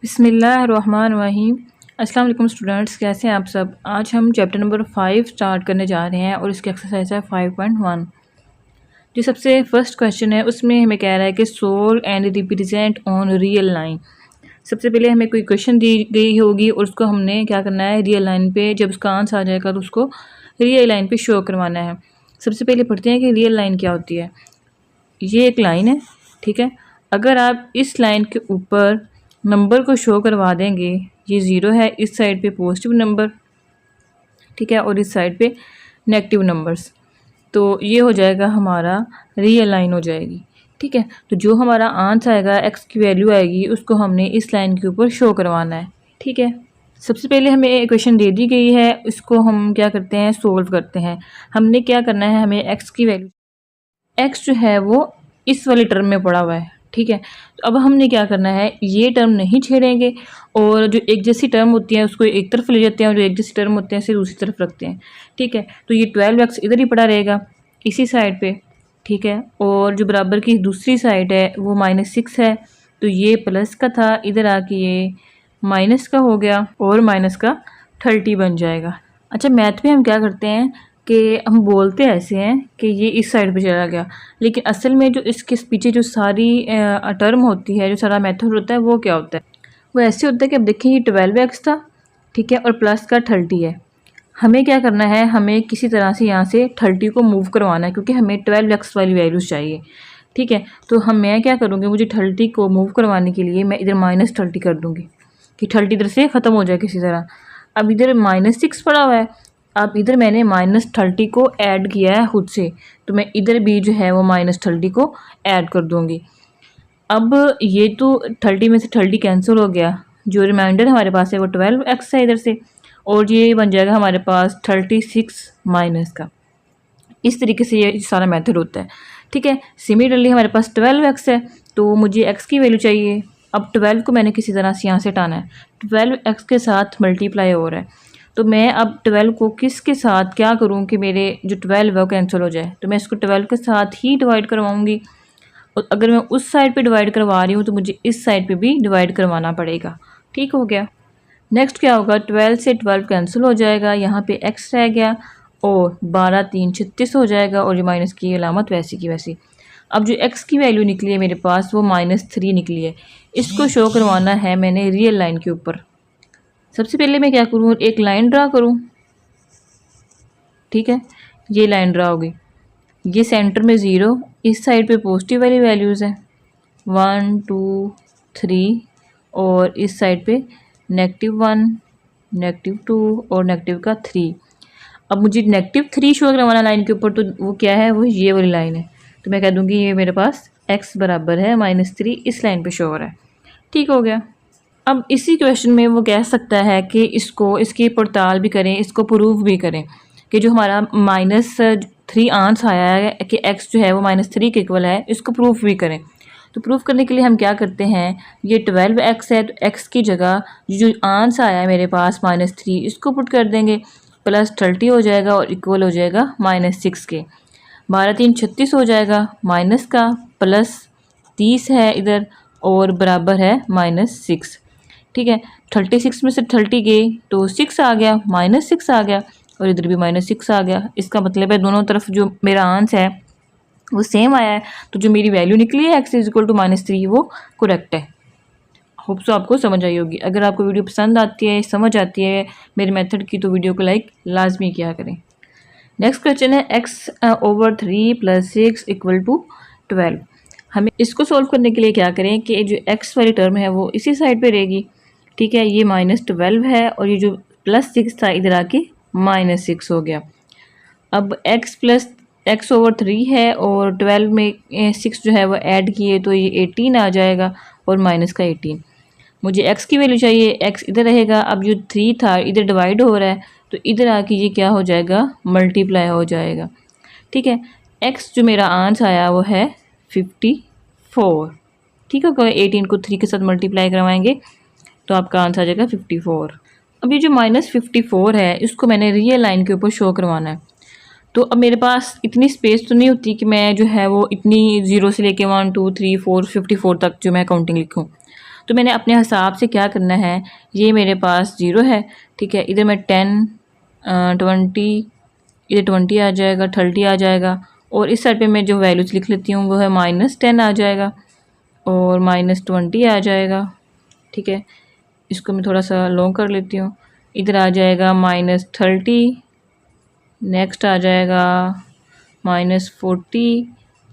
बिस्मिल्लाहिर्रहमानिर्रहीम। अस्सलाम वालेकुम स्टूडेंट्स, कैसे हैं आप सब। आज हम चैप्टर नंबर 5 स्टार्ट करने जा रहे हैं और इसकी एक्सरसाइज है 5.1। जो सबसे फर्स्ट क्वेश्चन है उसमें हमें कह रहा है कि solve and represent on real line. सबसे पहले हमें कोई क्वेश्चन दी गई होगी और उसको हमने क्या करना है, रियल लाइन पे जब उसका आंसर आ जाएगा तो उसको रियल लाइन पे शो करवाना है। सबसे पहले पढ़ते हैं कि रियल लाइन क्या होती है। ये एक लाइन है, ठीक है। अगर आप इस लाइन के ऊपर नंबर को शो करवा देंगे, ये 0 है, इस साइड पे पॉजिटिव नंबर, ठीक है, और इस साइड पे नेगेटिव नंबर्स, तो ये हो जाएगा हमारा रियल लाइन हो जाएगी, ठीक है। तो जो हमारा आंसर आएगा, एक्स की वैल्यू आएगी, उसको हमने इस लाइन के ऊपर शो करवाना है, ठीक है। सबसे पहले हमें इक्वेशन दे दी गई है, इसको हम क्या करते हैं, सोल्व करते हैं। हमने क्या करना है, हमें एक्स की वैल्यू, एक्स जो है वो इस वाले टर्म में पड़ा हुआ है, ठीक है। तो अब हमने क्या करना है, ये टर्म नहीं छेड़ेंगे और जो एक जैसी टर्म होती है उसको एक तरफ ले जाते हैं और जो एक जैसी टर्म होते हैं उसे दूसरी तरफ रखते हैं, ठीक है। तो ये 12x इधर ही पड़ा रहेगा इसी साइड पे, ठीक है। और जो बराबर की दूसरी साइड है वो -6 है, तो ये प्लस का था, इधर आके ये माइनस का हो गया और माइनस का 30 बन जाएगा। अच्छा, मैथ में हम क्या करते हैं कि हम बोलते ऐसे हैं कि ये इस साइड पे चला गया, लेकिन असल में जो इसके पीछे जो सारी टर्म होती है, जो सारा मेथड होता है, वो क्या होता है, वो ऐसे होता है कि अब देखें ये 12x था, ठीक है, और प्लस का 30 है। हमें क्या करना है, हमें किसी तरह से यहाँ से 30 को मूव करवाना है क्योंकि हमें 12x वाली वैल्यूज़ चाहिए, ठीक है। तो मैं क्या करूँगी, मुझे 30 को मूव करवाने के लिए मैं इधर -30 कर दूँगी कि 30 इधर से ख़त्म हो जाए किसी तरह। अब इधर -6 पड़ा हुआ है, अब इधर मैंने -30 को ऐड किया है खुद से, तो मैं इधर भी जो है वो -30 को ऐड कर दूँगी। अब ये तो 30 में से 30 कैंसिल हो गया, जो रिमाइंडर हमारे पास है वो 12x है इधर से, और ये बन जाएगा हमारे पास 36 माइनस का। इस तरीके से ये सारा मेथड होता है, ठीक है। सिमिलरली हमारे पास 12x है, तो मुझे x की वैल्यू चाहिए। अब 12 को मैंने किसी तरह से यहाँ से हटाना है, 12x के साथ मल्टीप्लाई हो रहा है, तो मैं अब 12 को किसके साथ क्या करूँ कि मेरे जो 12 है वो कैंसिल हो जाए, तो मैं इसको 12 के साथ ही डिवाइड करवाऊँगी। और अगर मैं उस साइड पे डिवाइड करवा रही हूँ तो मुझे इस साइड पे भी डिवाइड करवाना पड़ेगा, ठीक हो गया। नेक्स्ट क्या होगा, 12 से 12 कैंसिल हो जाएगा, यहाँ पे x रह गया और 12 3 36 हो जाएगा, और ये माइनस की अलामत वैसी की वैसी। अब जो x की वैल्यू निकली है मेरे पास वो -3 निकली है, इसको शो करवाना है मैंने रियल लाइन के ऊपर। सबसे पहले मैं क्या करूँ, एक लाइन ड्रा करूँ, ठीक है। ये लाइन ड्रा होगी, ये सेंटर में 0, इस साइड पे पॉजिटिव वाली वैल्यूज़ है 1 2 3, और इस साइड पे -1 -2 और नेगेटिव का 3। अब मुझे -3 शो करवाना लाइन के ऊपर, तो वो क्या है, वो ये वाली लाइन है, तो मैं कह दूँगी ये मेरे पास x बराबर है -3, इस लाइन पे शो हो रहा है, ठीक हो गया। अब इसी क्वेश्चन में वो कह सकता है कि इसकी पड़ताल भी करें, इसको प्रूव भी करें कि जो हमारा -3 आंसर आया है कि x जो है वो -3 के इक्वल है, इसको प्रूफ भी करें। तो प्रूफ करने के लिए हम क्या करते हैं, ये 12x है, तो x की जगह जो आंसर आया है मेरे पास -3, इसको पुट कर देंगे, प्लस 30 हो जाएगा और इक्वल हो जाएगा -6 के। 12 3 36 हो जाएगा, माइनस का प्लस 30 है इधर और बराबर है -6, ठीक है। 36 में से 30 गए तो 6 आ गया, -6 आ गया, और इधर भी -6 आ गया। इसका मतलब है दोनों तरफ जो मेरा आंसर है वो सेम आया है, तो जो मेरी वैल्यू निकली है x = -3 वो करेक्ट है। होप सो आपको समझ आई होगी। अगर आपको वीडियो पसंद आती है, समझ आती है मेरे मेथड की, तो वीडियो को लाइक लाजमी किया करें। नेक्स्ट क्वेश्चन है x/3 + 6 = 12। हमें इसको सॉल्व करने के लिए क्या करें कि जो x वाली टर्म है वो इसी साइड पे रहेगी, ठीक है। ये -12 है और ये जो +6 था इधर आके -6 हो गया। अब x/3 है और 12 में 6 जो है वो ऐड किए तो ये 18 आ जाएगा और माइनस का 18। मुझे x की वैल्यू चाहिए, x इधर रहेगा। अब जो 3 था इधर डिवाइड हो रहा है, तो इधर आके ये क्या हो जाएगा, मल्टीप्लाई हो जाएगा, ठीक है। x जो मेरा आंसर आया वो है 54, ठीक है। 18 को 3 के साथ मल्टीप्लाई करवाएंगे तो आपका आंसर आ जाएगा 54। अब ये जो -54 है इसको मैंने रियल लाइन के ऊपर शो करवाना है, तो अब मेरे पास इतनी स्पेस तो नहीं होती कि मैं जो है वो इतनी 0 से लेके 1 2 3 4 54 तक जो मैं काउंटिंग लिखूँ। तो मैंने अपने हिसाब से क्या करना है, ये मेरे पास 0 है, ठीक है, इधर मैं 10 20 इधर 20 आ जाएगा, 30 आ जाएगा, और इस साइड पे मैं जो वैल्यूज़ लिख लेती हूँ वो है -10 आ जाएगा और -20 आ जाएगा, ठीक है। इसको मैं थोड़ा सा लॉन्ग कर लेती हूँ। इधर आ जाएगा -30, नेक्स्ट आ जाएगा -40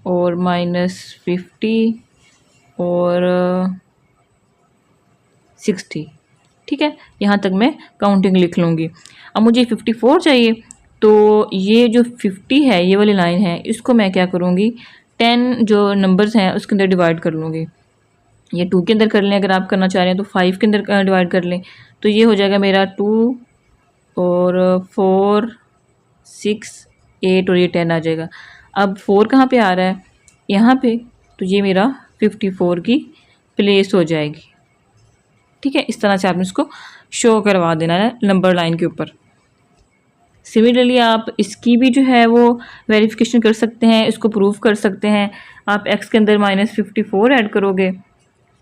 और -50 और 60, ठीक है। यहाँ तक मैं काउंटिंग लिख लूँगी। अब मुझे 54 चाहिए, तो ये जो 50 है, ये वाली लाइन है, इसको मैं क्या करूँगी, 10 जो नंबर्स हैं उसके अंदर डिवाइड कर लूँगी। ये 2 के अंदर कर लें, अगर आप करना चाह रहे हैं तो 5 के अंदर डिवाइड कर लें, तो ये हो जाएगा मेरा 2 और 4 6 8 और ये 10 आ जाएगा। अब 4 कहाँ पे आ रहा है, यहाँ पे, तो ये मेरा 54 की प्लेस हो जाएगी, ठीक है। इस तरह से आपने इसको शो करवा देना है नंबर लाइन के ऊपर। सिमिलरली आप इसकी भी जो है वो वेरिफिकेशन कर सकते हैं, इसको प्रूफ कर सकते हैं। आप x के अंदर -54 ऐड करोगे,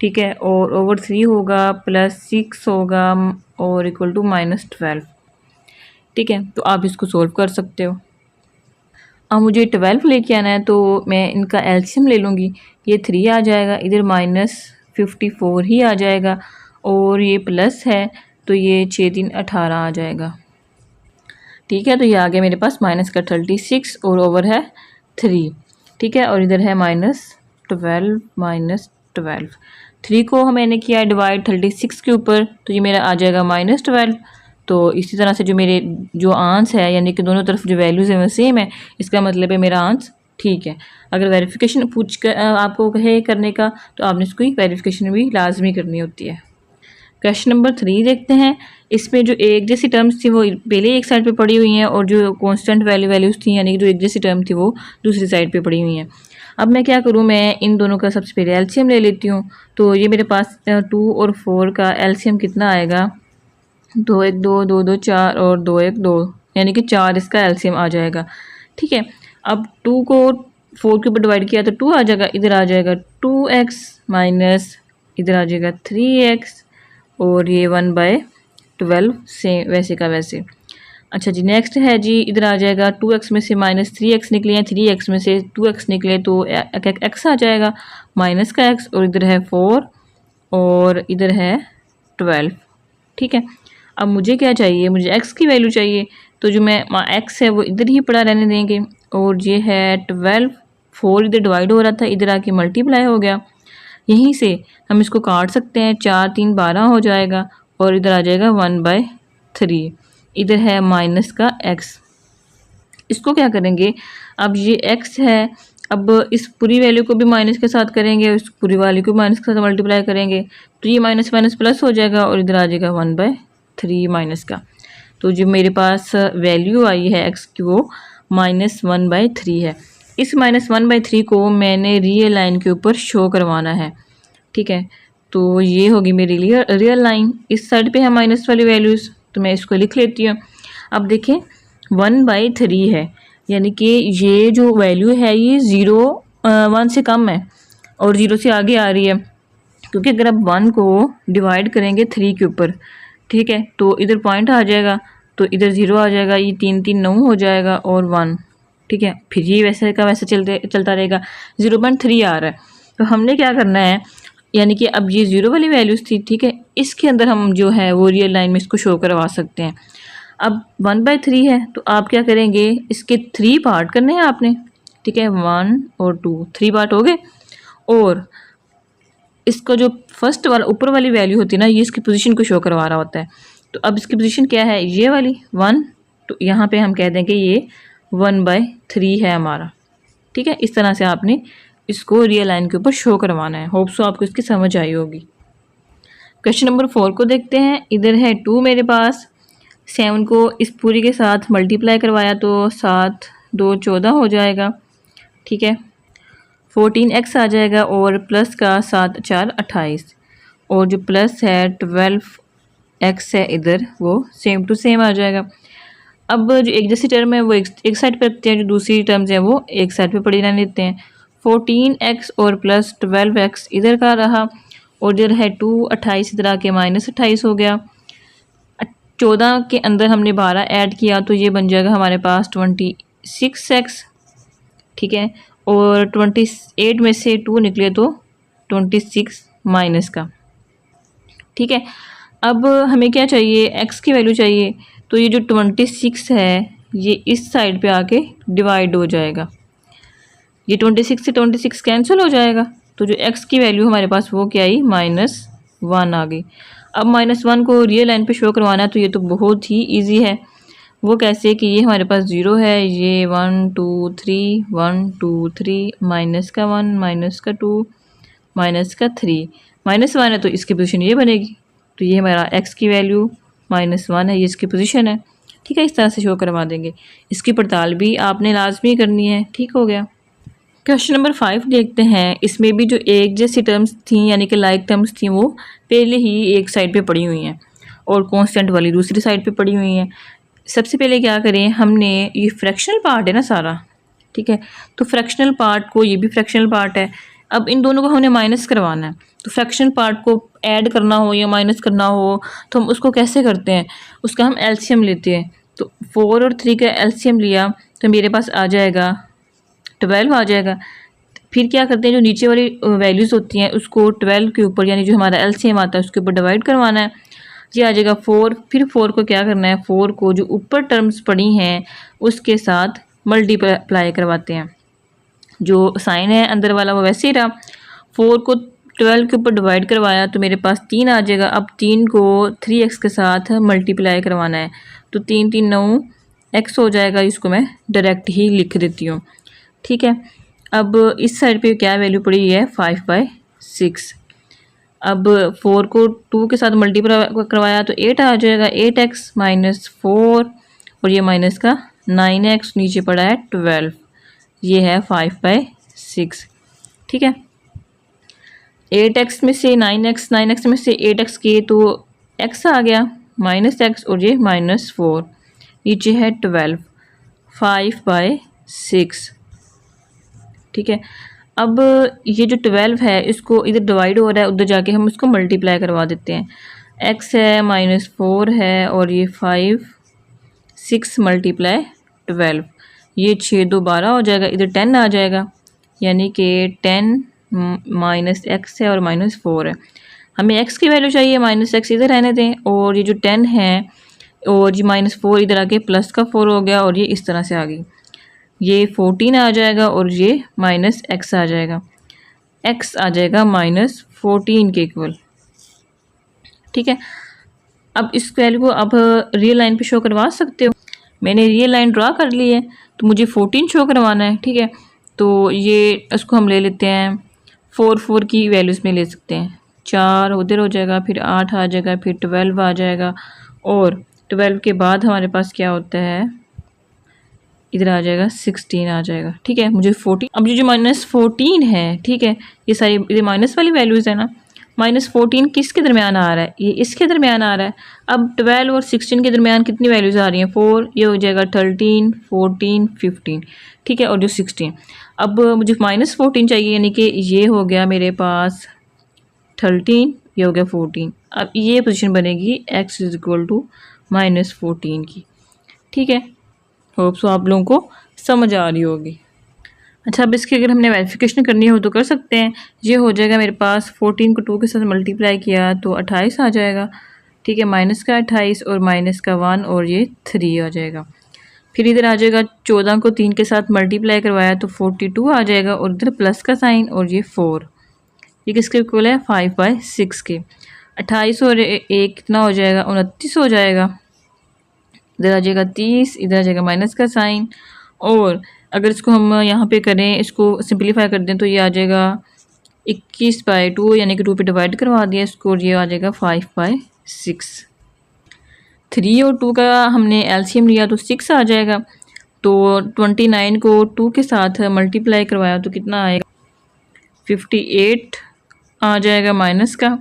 ठीक है, और ओवर 3 होगा +6 होगा और इक्वल टू -12, ठीक है। तो आप इसको सोल्व कर सकते हो। अब मुझे 12 लेके आना है, तो मैं इनका एलसीएम ले लूँगी। ये 3 आ जाएगा, इधर -54 ही आ जाएगा, और ये प्लस है तो ये 6 3 18 आ जाएगा, ठीक है। तो ये आ गया मेरे पास माइनस का 36 और ओवर है 3, ठीक है, और इधर है -12 3 को मैंने किया डिवाइड 36 के ऊपर, तो ये मेरा आ जाएगा -12। तो इसी तरह से जो मेरे जो आंस है, यानी कि दोनों तरफ जो वैल्यूज़ हैं वो सेम है, इसका मतलब है मेरा आंस ठीक है। अगर वेरिफिकेशन पूछ कर आपको कहे करने का, तो आपने इसको वेरिफिकेशन भी लाजमी करनी होती है। क्वेश्चन नंबर 3 देखते हैं। इसमें जो एक जैसी टर्म्स थी वो पहले एक साइड पे पड़ी हुई हैं, और जो कांस्टेंट वैल्यूज़ थी, यानी कि जो एक जैसी टर्म थी वो दूसरी साइड पे पड़ी हुई हैं। अब मैं क्या करूँ, मैं इन दोनों का सबसे पहले एलसीएम ले लेती हूँ। तो ये मेरे पास 2 और 4 का एलसीएम कितना आएगा, 2 1 2 2 2 4 और 2 1 2, यानी कि 4 इसका एलसीएम आ जाएगा, ठीक है। अब 2 को 4 के ऊपर डिवाइड किया तो 2 आ जाएगा, इधर आ जाएगा 2x माइनस इधर आ जाएगा 3x और ये 1/12 से वैसे का वैसे। अच्छा जी, नेक्स्ट है जी, इधर आ जाएगा 2x में से -3x निकले हैं, 3x में से 2x निकले तो x आ जाएगा माइनस का x, और इधर है 4 और इधर है 12, ठीक है। अब मुझे क्या चाहिए, मुझे x की वैल्यू चाहिए, तो जो मैं x है वो इधर ही पड़ा रहने देंगे, और ये है 12, 4 इधर डिवाइड हो रहा था, इधर आके मल्टीप्लाई हो गया। यहीं से हम इसको काट सकते हैं, 4 3 12 हो जाएगा, और इधर आ जाएगा 1/3, इधर है माइनस का x। इसको क्या करेंगे, अब ये x है, अब इस पूरी वैल्यू को भी माइनस के साथ करेंगे, इस पूरी वाली को माइनस के साथ मल्टीप्लाई करेंगे, तो ये माइनस माइनस प्लस हो जाएगा, और इधर आ जाएगा 1/3 माइनस का। तो जो मेरे पास वैल्यू आई है x की वो -1/3 है। इस -1/3 को मैंने रियल लाइन के ऊपर शो करवाना है, ठीक है। तो ये होगी मेरी रियल लाइन, इस साइड पे है माइनस वाली वैल्यूज़, तो मैं इसको लिख लेती हूँ। अब देखें 1/3 है, यानी कि ये जो वैल्यू है ये 1 से कम है और 0 से आगे आ रही है, क्योंकि अगर आप 1 को डिवाइड करेंगे 3 के ऊपर, ठीक है, तो इधर पॉइंट आ जाएगा, तो इधर 0 आ जाएगा, ये 3 3 9 हो जाएगा और 1, ठीक है। फिर ये वैसे का वैसे चलता रहेगा, 0.3 आ रहा है। तो हमने क्या करना है, यानी कि अब ये 0 वाली वैल्यूज़ थी, ठीक है, इसके अंदर हम जो है वो रियल लाइन में इसको शो करवा सकते हैं। अब 1/3 है, तो आप क्या करेंगे, इसके 3 पार्ट करने हैं आपने, ठीक है, 1 और 2, 3 पार्ट हो गए, और इसको जो फर्स्ट वाला ऊपर वाली वैल्यू होती है ना, ये इसकी पोजीशन को शो करवा रहा होता है। तो अब इसकी पोजीशन क्या है, ये वाली 1, तो यहाँ पे हम कह दें कि ये 1/3 है हमारा, ठीक है। इस तरह से आपने इसको रियल लाइन के ऊपर शो करवाना है। होप सो आपको इसकी समझ आई होगी। क्वेश्चन नंबर 4 को देखते हैं। इधर है 2 मेरे पास, 7 को इस पूरी के साथ मल्टीप्लाई करवाया तो 7 2 14 हो जाएगा, ठीक है। 14x आ जाएगा और प्लस का 7 4 28, और जो प्लस है 12x है इधर वो सेम टू सेम आ जाएगा। अब जो एक जैसी टर्म है वो एक साइड पे रखते हैं, जो दूसरी टर्म्स हैं वो एक साइड पे पड़ी रहने देते हैं। 14x और प्लस 12x इधर का रहा, और इधर है 2, 28 इधर आके -28 हो गया। 14 के अंदर हमने 12 ऐड किया तो ये बन जाएगा हमारे पास 26x, ठीक है। और 28 में से 2 निकले तो 26 माइनस का, ठीक है। अब हमें क्या चाहिए, x की वैल्यू चाहिए। तो ये जो 26 है ये इस साइड पे आके डिवाइड हो जाएगा, ये 26 से 26 कैंसिल हो जाएगा। तो जो x की वैल्यू हमारे पास वो क्या आई, -1 आ गई। अब -1 को रियल लाइन पे शो करवाना है तो ये तो बहुत ही इजी है। वो कैसे कि ये हमारे पास 0 है, ये 1 2 3 1 2 3 -1 -2 -3 -1 है तो इसकी पोजीशन ये बनेगी। तो ये हमारा x की वैल्यू -1 है, ये इसकी पोजीशन है, ठीक है। इस तरह से शो करवा देंगे। इसकी पड़ताल भी आपने लाजमी करनी है, ठीक हो गया। क्वेश्चन नंबर 5 देखते हैं। इसमें भी जो एक जैसी टर्म्स थी यानी कि लाइक टर्म्स थी वो पहले ही एक साइड पे पड़ी हुई हैं और कांस्टेंट वाली दूसरी साइड पे पड़ी हुई हैं। सबसे पहले क्या करें, हमने ये फ्रैक्शनल पार्ट है ना सारा, ठीक है। तो फ्रैक्शनल पार्ट को, ये भी फ्रैक्शनल पार्ट है, अब इन दोनों को हमने माइनस करवाना है। तो फ्रैक्शनल पार्ट को ऐड करना हो या माइनस करना हो तो हम उसको कैसे करते हैं, उसका हम एलसीएम लेते हैं। तो 4 और 3 का एलसीएम लिया तो मेरे पास आ जाएगा 12 आ जाएगा। फिर क्या करते हैं, जो नीचे वाली वैल्यूज़ होती हैं उसको 12 के ऊपर यानी जो हमारा एलसीएम आता है उसके ऊपर डिवाइड करवाना है। ये आ जाएगा 4। फिर 4 को क्या करना है, 4 को जो ऊपर टर्म्स पड़ी हैं उसके साथ मल्टीप्लाई करवाते हैं। जो साइन है अंदर वाला वो वैसे ही रहा। 4 को 12 के ऊपर डिवाइड करवाया तो मेरे पास 3 आ जाएगा। अब 3 को 3x के साथ मल्टीप्लाई करवाना है तो 3 3 9 x हो जाएगा। इसको मैं डायरेक्ट ही लिख देती हूँ, ठीक है। अब इस साइड पे क्या वैल्यू पड़ी है, 5/6। अब 4 को 2 के साथ मल्टीप्लाई करवाया तो 8 आ जाएगा, 8x -4 और ये माइनस का 9x, नीचे पड़ा है 12, ये है 5/6, ठीक है। 8x में से 9x में से 8x किए तो x आ गया -x और ये -4, नीचे है 12, 5/6, ठीक है। अब ये जो 12 है इसको इधर डिवाइड हो रहा है, उधर जाके हम उसको मल्टीप्लाई करवा देते हैं। x है -4 है और ये 5 6 × 12, ये 6 2 12 हो जाएगा, इधर 10 आ जाएगा यानी कि 10 -x है और -4 है। हमें x की वैल्यू चाहिए, -x इधर रहने दें और ये जो 10 है और ये -4 इधर आके प्लस का 4 हो गया और ये इस तरह से आ गई, ये 14 आ जाएगा और ये -x आ जाएगा, x आ जाएगा -14 के इक्वल, ठीक है। अब इस वैल्यू को अब रियल लाइन पे शो करवा सकते हो। मैंने रियल लाइन ड्रा कर ली है तो मुझे 14 शो करवाना है, ठीक है। तो ये इसको हम ले लेते हैं 4 4 की वैल्यूज़ में ले सकते हैं, 4 उधर हो जाएगा, फिर 8 आ जाएगा, फिर 12 आ जाएगा और 12 के बाद हमारे पास क्या होता है, इधर आ जाएगा 16 आ जाएगा, ठीक है। मुझे 14, अब ये जो -14 है, ठीक है, ये सारी ये माइनस वाली वैल्यूज़ है ना, -14 किसके दरमियान आ रहा है, ये इसके दरमियान आ रहा है। अब 12 और 16 के दरमियान कितनी वैल्यूज़ आ रही हैं, 4, ये हो जाएगा 13 14 15, ठीक है, और जो 16। अब मुझे -14 चाहिए यानी कि ये हो गया मेरे पास 13, ये हो गया 14। अब ये पोजीशन बनेगी x = -14 की, ठीक है। होप सो आप लोगों को समझ आ रही होगी। अच्छा, अब इसकी अगर हमने वेरिफिकेशन करनी हो तो कर सकते हैं। ये हो जाएगा मेरे पास 14 को 2 के साथ मल्टीप्लाई किया तो 28 आ जाएगा, ठीक है, माइनस का 28 और माइनस का 1 और ये 3 आ जाएगा। फिर इधर आ जाएगा 14 को 3 के साथ मल्टीप्लाई करवाया तो 42 आ जाएगा और इधर प्लस का साइन और ये 4, ये किसके इक्वल है, 5/6 के। 28 और 1 कितना हो जाएगा, 29 हो जाएगा। इधर आ जाएगा 30, इधर आ जाएगा माइनस का साइन और अगर इसको हम यहाँ पे करें, इसको सिंपलीफाई कर दें तो ये आ जाएगा 21/2 यानी कि 2 पे डिवाइड करवा दिया इसको और ये आ जाएगा 5/6। 3 और 2 का हमने एलसीएम लिया तो 6 आ जाएगा। तो 29 को 2 के साथ मल्टीप्लाई करवाया तो कितना आएगा, 58 आ जाएगा माइनस का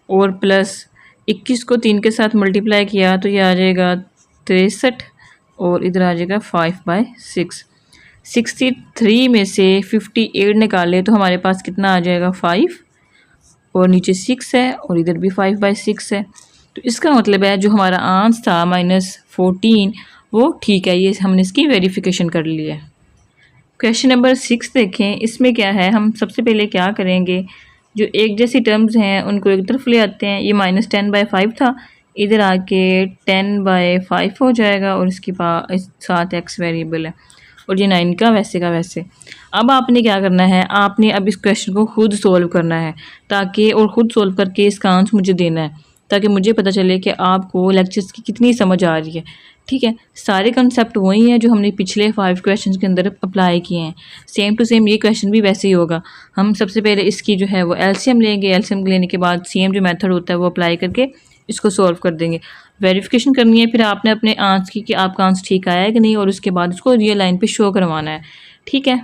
और प्लस 21 को 3 के साथ मल्टीप्लाई किया तो ये आ जाएगा 63 और इधर आ जाएगा 5/6। 63 में से 58 निकाले तो हमारे पास कितना आ जाएगा, 5 और नीचे 6 है और इधर भी 5/6 है। तो इसका मतलब है जो हमारा आंसर था -14 वो ठीक है, ये हमने इसकी वेरिफिकेशन कर ली है। क्वेश्चन नंबर 6 देखें, इसमें क्या है, हम सबसे पहले क्या करेंगे, जो एक जैसी टर्म्स हैं उनको एक तरफ ले आते हैं। ये -10/5 था, इधर आके 10/5 हो जाएगा और इसके पास साथ x वेरिएबल है और ये 9 का वैसे। अब आपने क्या करना है, आपने अब इस क्वेश्चन को खुद सोल्व करना है ताकि, और ख़ुद सोल्व करके इसका आंसर मुझे देना है ताकि मुझे पता चले कि आपको लेक्चर्स की कितनी समझ आ रही है। ठीक है, सारे कंसेप्ट वही हैं जो हमने पिछले 5 क्वेश्चंस के अंदर अप्लाई किए हैं। सेम टू सेम ये क्वेश्चन भी वैसे ही होगा। हम सबसे पहले इसकी जो है वो एलसीएम लेंगे, एलसीएम लेने के बाद सेम जो मेथड होता है वो अप्लाई करके इसको सॉल्व कर देंगे। वेरिफिकेशन करनी है फिर आपने अपने आंसर की कि आपका आंसर ठीक आया है कि नहीं, और उसके बाद उसको रियल लाइन पे शो करवाना है। ठीक है।